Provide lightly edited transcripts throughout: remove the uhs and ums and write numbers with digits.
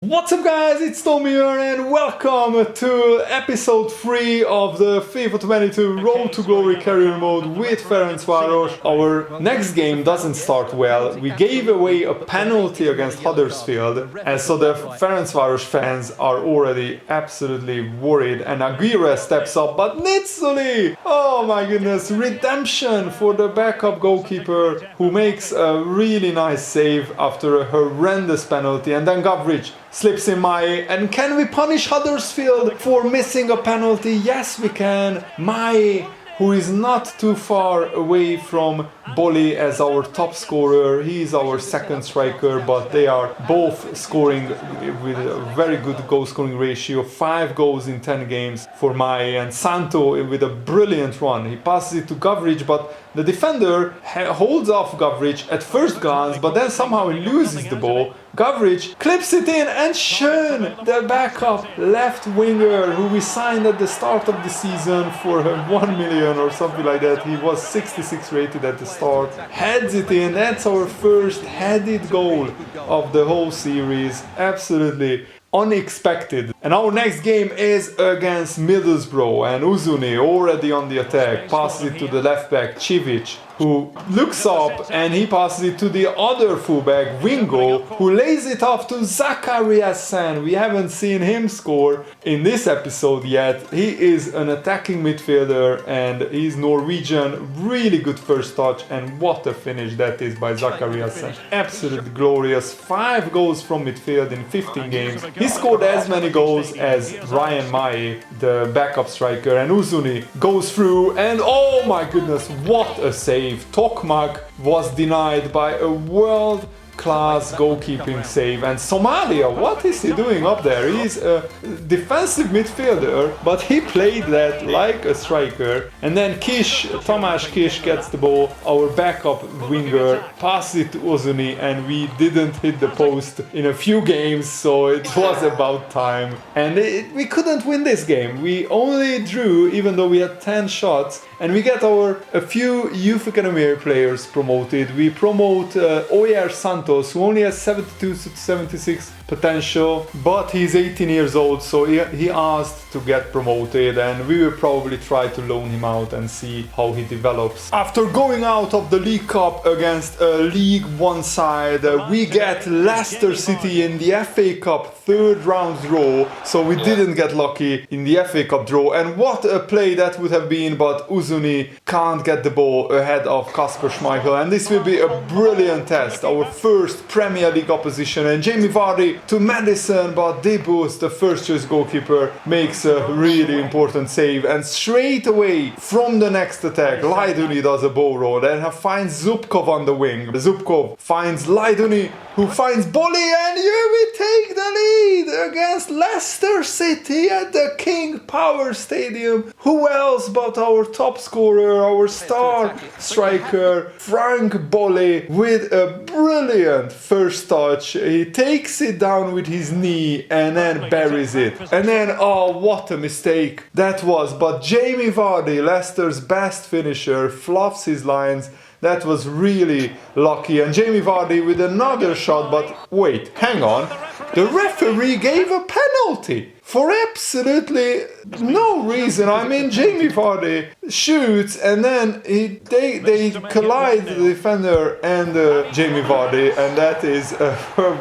What's up guys, it's Tom here and welcome to episode 3 of the FIFA 22 Road to Glory career mode with Ferencváros. Our next game doesn't start well. We gave away a penalty against Huddersfield and so the Ferencváros fans are already absolutely worried and Aguirre steps up, but Nitzoli! Oh my goodness, redemption for the backup goalkeeper who makes a really nice save after a horrendous penalty, and then Gavrich slips in Mai. And can we punish Huddersfield for missing a penalty? Yes, we can. Mai, who is not too far away from Bolly as our top scorer. He is our second striker, but they are both scoring with a very good goal scoring ratio. 5 goals in 10 games for Mai, and Santo with a brilliant run. He passes it to Gavrich, but the defender holds off Gavrich at first glance, but then somehow he loses the ball. Gavrich clips it in, and Schön, the backup left winger who we signed at the start of the season for 1 million or something like that. He was 66 rated at the start. Heads it in. That's our first headed goal of the whole series. Absolutely unexpected. And our next game is against Middlesbrough, and Uzuni already on the attack passes it to the left back Civic, who looks up and he passes it to the other fullback Wingo, who lays it off to Zakariasen. We haven't seen him score in this episode yet. He is an attacking midfielder and he's Norwegian. Really good first touch, and what a finish that is by Zakariasen. Absolutely glorious. 5 goals from midfield in 15 games. He scored as many goals as Ryan Mai, the backup striker, and Uzuni goes through, and oh my goodness, what a save. Tokmak was denied by a world-class goalkeeping save, and Somalia, what is he doing up there? He's a defensive midfielder, but he played that like a striker. And then Tamás Kish gets the ball, our backup winger, passes it to Uzuni, and we didn't hit the post in a few games, so it was about time. And we couldn't win this game. We only drew, even though we had 10 shots, and we get a few Youth Academy players promoted. We promote Oyer Santos, who only has 72 to 76 potential, but he's 18 years old, so he asked to get promoted, and we will probably try to loan him out and see how he develops. After going out of the League Cup against a League One side, we get Leicester City in the FA Cup 3rd round draw, so we didn't get lucky in the FA Cup draw, and what a play that would have been, but Uzuni can't get the ball ahead of Kasper Schmeichel, and this will be a brilliant test, our first Premier League opposition. And Jamie Vardy to Madison, but Debus, the first choice goalkeeper, makes a really important save, and straight away from the next attack Lajduni does a ball roll and finds Zubkov on the wing. Zubkov finds Lajduni, who finds Bolly, and here we take the lead against Leicester City at the King Power Stadium. Who else but our top scorer, our star striker Frank Bolly, with a brilliant first touch. He takes it down with his knee and then buries it. And then, oh, what a mistake that was. But Jamie Vardy, Leicester's best finisher, fluffs his lines. That was really lucky. And Jamie Vardy with another shot, but wait, hang on. The referee gave a penalty for absolutely no reason. I mean, Jamie Vardy shoots and then they collide, the defender and Jamie Vardy, and that is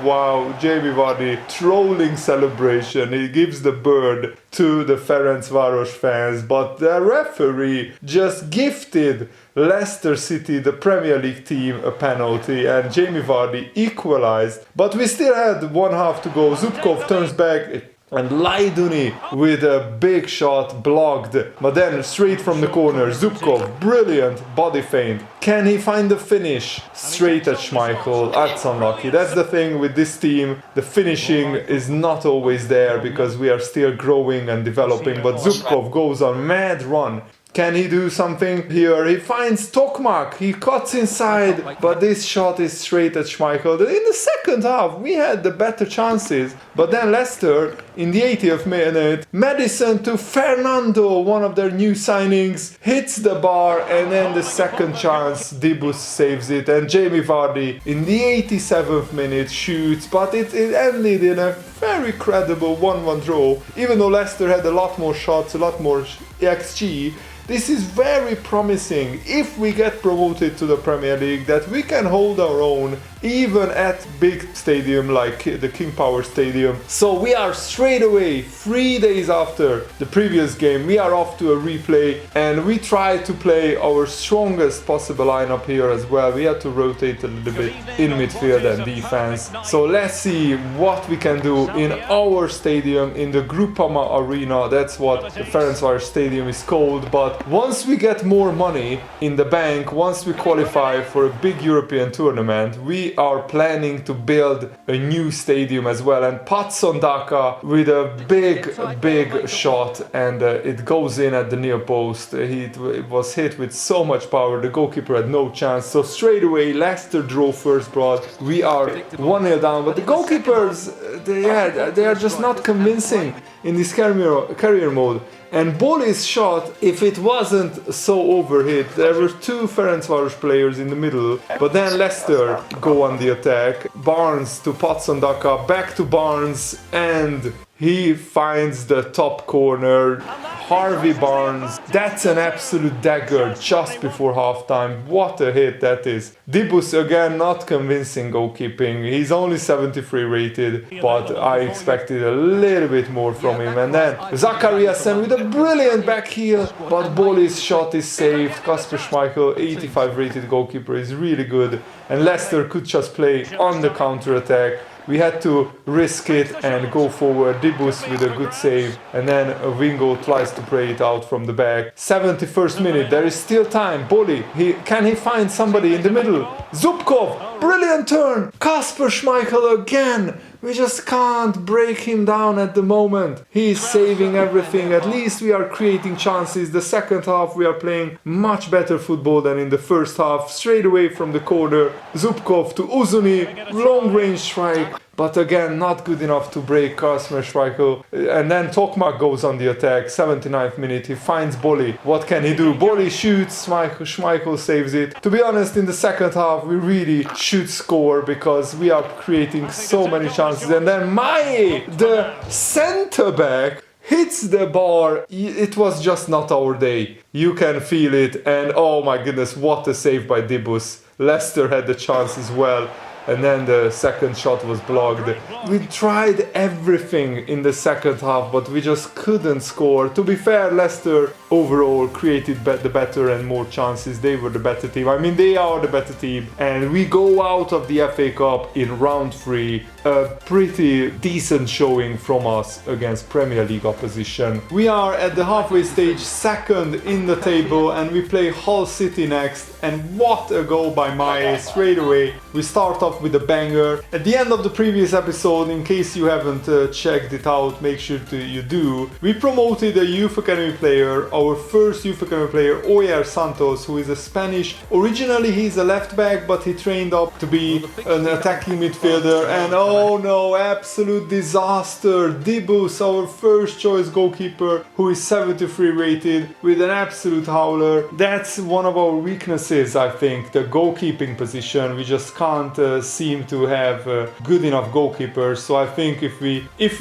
wow, Jamie Vardy trolling celebration. He gives the bird to the Ferencváros fans, but the referee just gifted Leicester City, the Premier League team, a penalty, and Jamie Vardy equalized. But we still had 1 half to go. Zubkov turns back, and Lajduni with a big shot blocked, but then straight from the corner, Zubkov, brilliant body feint. Can he find the finish? Straight at Schmeichel. That's unlucky. That's the thing with this team. The finishing is not always there because we are still growing and developing, but Zubkov goes on a mad run. Can he do something here? He finds Tokmak, he cuts inside, but this shot is straight at Schmeichel. In the second half, we had the better chances, but then Leicester, in the 80th minute, Madison to Fernando, one of their new signings, hits the bar, and then the second chance, Debus saves it, and Jamie Vardy, in the 87th minute, shoots, but it ended in a very credible 1-1 draw. Even though Leicester had a lot more shots, a lot more XG, this is very promising if we get promoted to the Premier League, that we can hold our own even at big stadium like the King Power Stadium. So we are straight away, 3 days after the previous game, we are off to a replay, and we try to play our strongest possible lineup here as well. We had to rotate a little bit in midfield and defense. So let's see what we can do in our stadium, in the Groupama Arena. That's what the Ferencváros Stadium is called. But once we get more money in the bank, once we qualify for a big European tournament, we are planning to build a new stadium as well. And Patson Daka with a big shot, and it goes in at the near post. It was hit with so much power, the goalkeeper had no chance. So straight away Leicester draw first broad. We are 1-0 down, but the goalkeepers, they are just not convincing in this career mode. And Boli's shot, if it wasn't so overhit, there were 2 Ferencváros players in the middle, but then Leicester go on the attack. Barnes to Patson Daka, back to Barnes, and he finds the top corner. Harvey Barnes, that's an absolute dagger just before halftime. What a hit that is. Dibus again, not convincing goalkeeping. He's only 73 rated, but I expected a little bit more from him. And then Zachariasen with a brilliant back heel, but Boli's shot is saved. Kasper Schmeichel, 85 rated goalkeeper, is really good. And Leicester could just play on the counter attack. We had to risk it and go forward. Dibus with a good save, and then Wingo tries to play it out from the back. 71st minute, there is still time. Boli, can he find somebody in the middle? Zubkov, brilliant turn. Kasper Schmeichel again. We just can't break him down at the moment. He's saving everything. At least we are creating chances. The second half we are playing much better football than in the first half. Straight away from the corner, Zubkov to Uzuni, long range strike. But again, not good enough to break Kasper Schmeichel. And then Tokmak goes on the attack, 79th minute, he finds Boli. What can he do? Boli shoots, Schmeichel saves it. To be honest, in the second half, we really should score because we are creating so many chances. And then Mae, the centre-back, hits the bar. It was just not our day. You can feel it. And oh my goodness, what a save by Dibus. Leicester had the chance as well. And then the second shot was blocked. We tried everything in the second half, but we just couldn't score. To be fair, Leicester overall created the better and more chances. They were the better team. I mean, they are the better team. And we go out of the FA Cup in round 3. A pretty decent showing from us against Premier League opposition. We are at the halfway stage, second in the table, and we play Hull City next. And what a goal by Mae straight away. We start off with a banger. At the end of the previous episode, in case you haven't checked it out, make sure you do. We promoted a Youth Academy player, our first Youth Academy player, Oyer Santos, who is a Spanish. Originally he's a left back, but he trained up to be an attacking midfielder. And oh no, absolute disaster. Dibus, our first choice goalkeeper, who is 73 rated with an absolute howler. That's one of our weaknesses, I think, the goalkeeping position. We just can't seem to have good enough goalkeepers. So I think if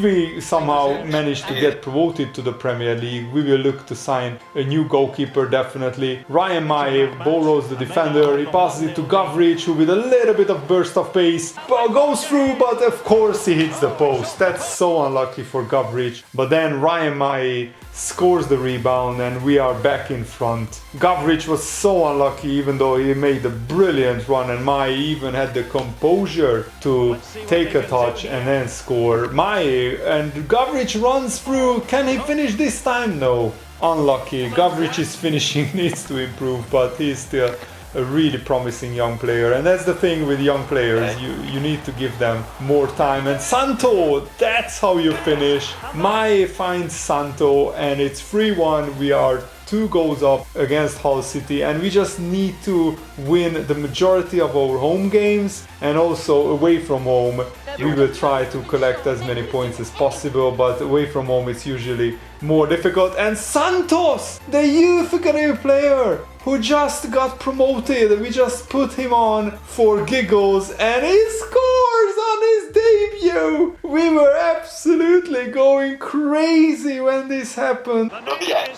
we somehow manage to get promoted to the Premier League, we will look to sign a new goalkeeper, definitely. Ryan Mae borrows the defender, he passes it to Gavric, who with a little bit of burst of pace goes through, but of course he hits the post. That's so unlucky for Gavric. But then Ryan Mae scores the rebound and we are back in front. Gavric was so unlucky, even though he made a brilliant run, and Mae even had the composure to take a touch and then score. Mae and Gavric runs through. Can he finish this time? No. Unlucky. Gavric's finishing needs to improve, but he's still a really promising young player. And that's the thing with young players, you need to give them more time. And Santo, that's how you finish. Mae finds Santo and it's 3-1. We are 2 goals up against Hull City, and we just need to win the majority of our home games, and also away from home we will try to collect as many points as possible, but away from home it's usually more difficult. And Santos, the youth academy player who just got promoted, we just put him on for giggles and he scores on his debut! We were absolutely going crazy when this happened. Okay.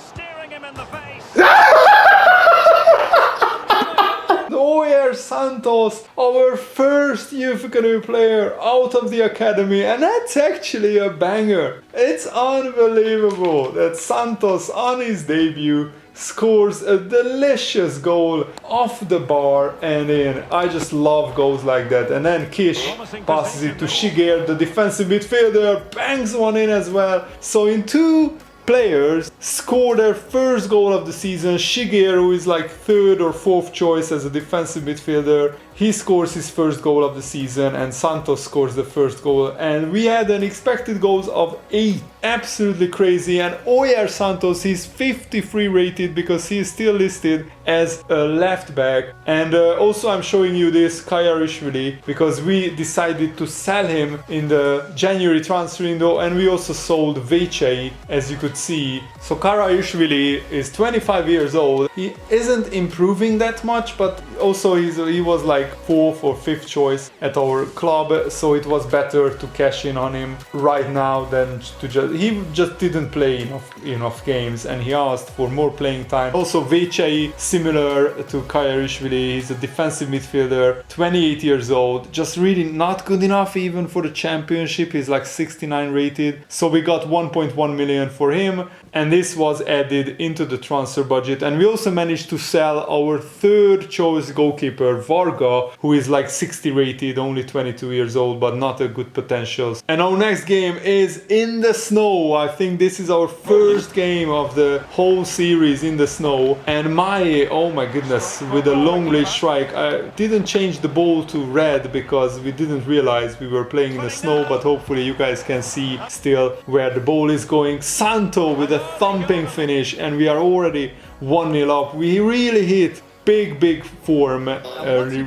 Oyer Santos, our first youth academy player out of the academy, and that's actually a banger. It's unbelievable that Santos on his debut scores a delicious goal off the bar and in. I just love goals like that. And then Kish passes it to Shigeru, the defensive midfielder, bangs one in as well. So in two players score their first goal of the season. Shigeru is like third or fourth choice as a defensive midfielder. He scores his first goal of the season and Santos scores the first goal. And we had an expected goals of 8. Absolutely crazy. And Oyer Santos, he's 53 rated because he is still listed as a left back. And also I'm showing you this Kayarishvili because we decided to sell him in the January transfer window, and we also sold Vecei, as you could see. So Kayarishvili is 25 years old. He isn't improving that much, but also he was like 4th or 5th choice at our club, so it was better to cash in on him right now than to he just didn't play enough games, and he asked for more playing time. Also Vecei, similar to Kayarishvili, he's a defensive midfielder, 28 years old, just really not good enough even for the championship. He's like 69 rated, so we got 1.1 million for him, and this was added into the transfer budget. And we also managed to sell our third choice goalkeeper Varga, who is like 60 rated, only 22 years old, but not a good potential. And our next game is in the snow. I think this is our first game of the whole series in the snow. And oh my goodness, with a long range strike, I didn't change the ball to red because we didn't realize we were playing in the snow, but hopefully you guys can see still where the ball is going. Santo with a thumping finish, and we are already 1-0 up. We really hit big form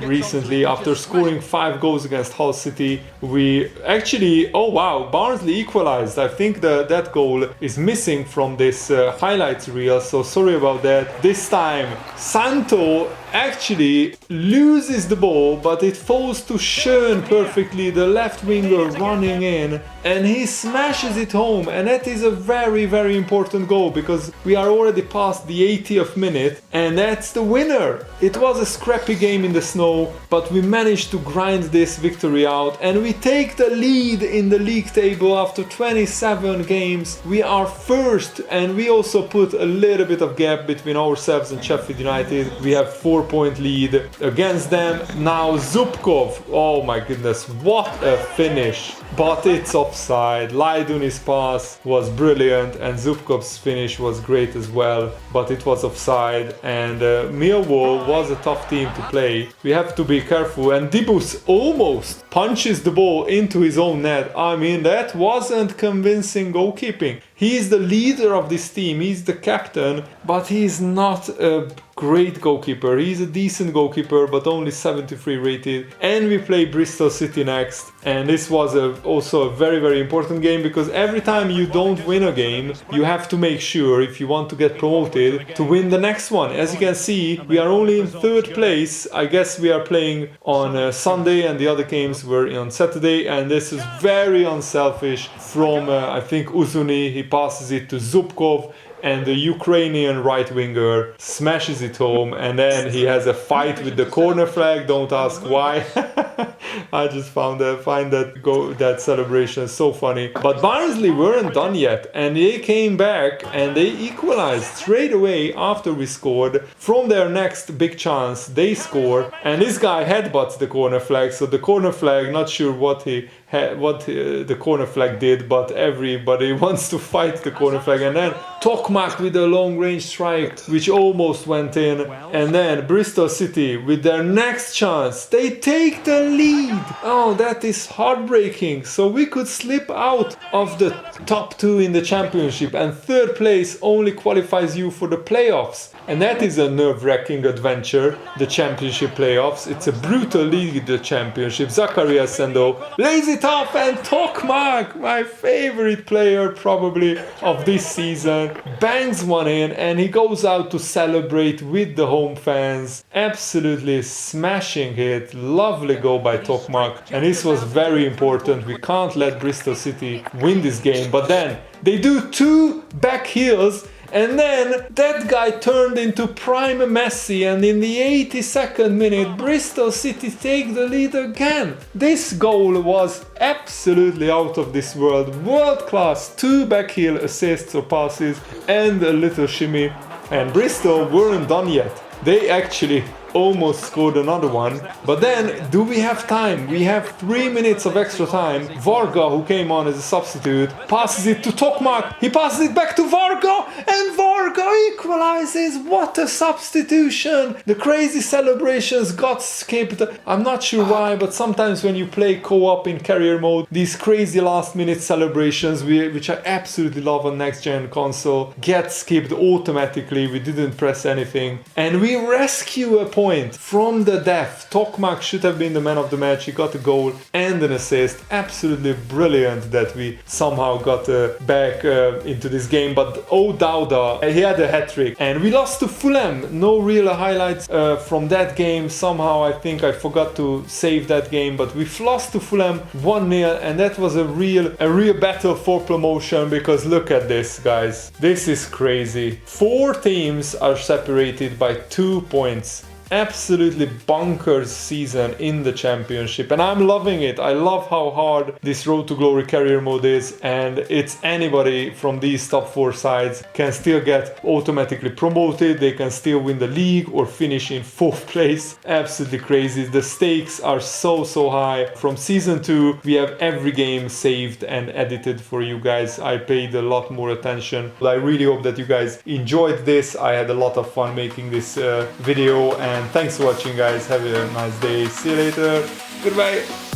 recently after scoring 5 goals against Hull City. We actually, oh wow, Barnsley equalized. I think that goal is missing from this highlights reel, so sorry about that. This time Santo actually loses the ball, but it falls to Schön perfectly, the left winger running in, and he smashes it home. And that is a very important goal because we are already past the 80th minute, and that's the winner. It was a scrappy game in the snow, but we managed to grind this victory out, and we take the lead in the league table after 27 games. We are first, and we also put a little bit of gap between ourselves and Sheffield United. We have 4-point lead against them. Now Zubkov, oh my goodness, what a finish. But it's offside. Laiduni's pass was brilliant and Zubkov's finish was great as well, but it was offside. And Millwall was a tough team to play. We have to be careful, and Dibus almost punches the ball into his own net. I mean, that wasn't convincing goalkeeping. He is the leader of this team, he's the captain, but he's not a great goalkeeper. He's a decent goalkeeper, but only 73 rated. And we play Bristol City next. And this was also a very important game, because every time you don't win a game, you have to make sure, if you want to get promoted, to win the next one. As you can see, we are only in 3rd place. I guess we are playing on Sunday and the other games were on Saturday. And this is very unselfish from, I think, Uzuni. He passes it to Zubkov, and the Ukrainian right winger smashes it home, and then he has a fight with the corner flag. Don't ask why. I just find that celebration so funny. But Barnsley weren't done yet, and they came back and they equalized straight away after we scored. From their next big chance, they score, and this guy headbutts the corner flag. So the corner flag, not sure what the corner flag did, but everybody wants to fight the corner flag. And then Tokmak with a long range strike, which almost went in. And then Bristol City with their next chance, they take the lead. Oh, that is heartbreaking. So we could slip out of the top 2 in the championship, and 3rd place only qualifies you for the playoffs. And that is a nerve-wracking adventure, the championship playoffs. It's a brutal league, the championship. Zacharias Sendo lays it it off, and Tokmak, my favorite player probably of this season, bangs one in, and he goes out to celebrate with the home fans. Absolutely smashing it. Lovely goal by Tokmak, and this was very important. We can't let Bristol City win this game, but then they do 2 back heels, and then that guy turned into prime Messi, and in the 82nd minute Bristol City take the lead again. This goal was absolutely out of this world. World class. 2 back heel assists or passes and a little shimmy, and Bristol weren't done yet. They actually almost scored another one, but then do we have time? We have 3 minutes of extra time. Varga, who came on as a substitute, passes it to Tokmak. He passes it back to Varga, and Varga equalizes. What a substitution! The crazy celebrations got skipped. I'm not sure why, but sometimes when you play co-op in career mode, these crazy last minute celebrations, which I absolutely love on next gen console, get skipped automatically. We didn't press anything, and we rescue a point from the death. Tokmak should have been the man of the match. He got a goal and an assist. Absolutely brilliant that we somehow got back into this game. But O'Dowda, he had a hat-trick, and we lost to Fulham. No real highlights from that game. Somehow I think I forgot to save that game, but we've lost to Fulham 1-0, and that was a real battle for promotion, because look at this, guys. This is crazy. 4 teams are separated by 2 points. Absolutely bonkers season in the championship, and I'm loving it. I love how hard this Road to Glory career mode is, and it's anybody from these top 4 sides can still get automatically promoted. They can still win the league or finish in 4th place. Absolutely crazy. The stakes are so high. From season 2 we have every game saved and edited for you guys. I paid a lot more attention. I really hope that you guys enjoyed this. I had a lot of fun making this video, and thanks for watching, guys. Have a nice day. See you later. Goodbye.